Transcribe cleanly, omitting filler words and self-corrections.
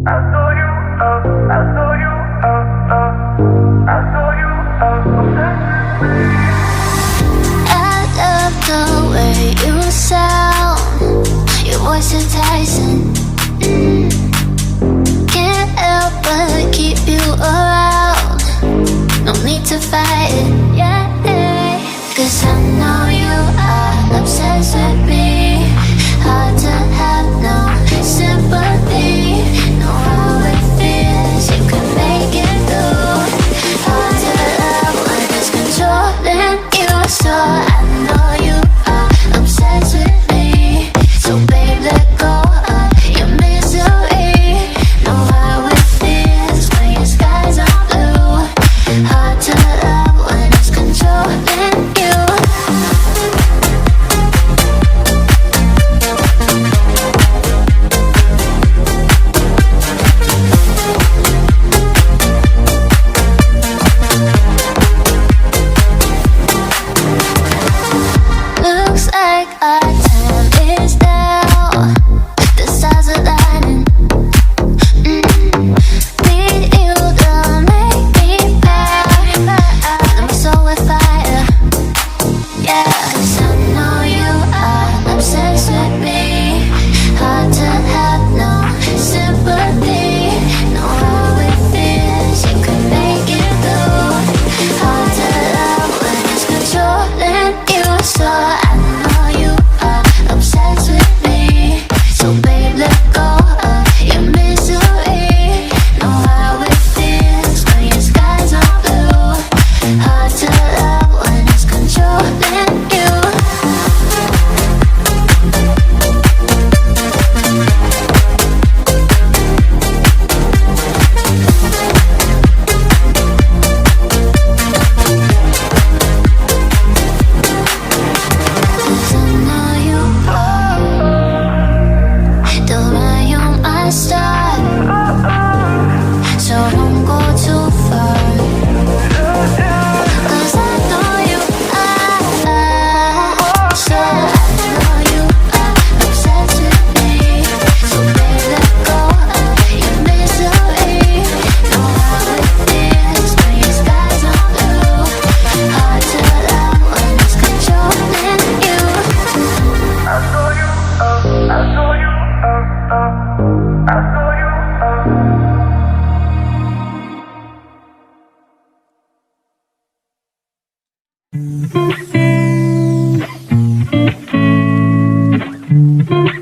I love the way you sound. Your voice enticing. Can't help but keep you around. No need to fight it, yeah. 'Cause I know you are obsessed with me. Hard to have no sympathy. Know how it feels, you can make it through. Hard to love when it's controlling you. So I know you are obsessed with me. So babe, let go of your misery. Know how it feels when your skies are blue. Hard to love when it's controlling you. Looks like our time is now. The stars are lining. Need you to make me proud. Let me soar with fire. Yeah, 'cause I know you are obsessed with me. Hard to have no sympathy. Know how it feels, you can make it through. Hard to love when it's controlling you. So I know you are obsessed with me. So babe, let go of your misery. Know how it feels when your skies are blue. Hard to love when it's controlling you. Thank you.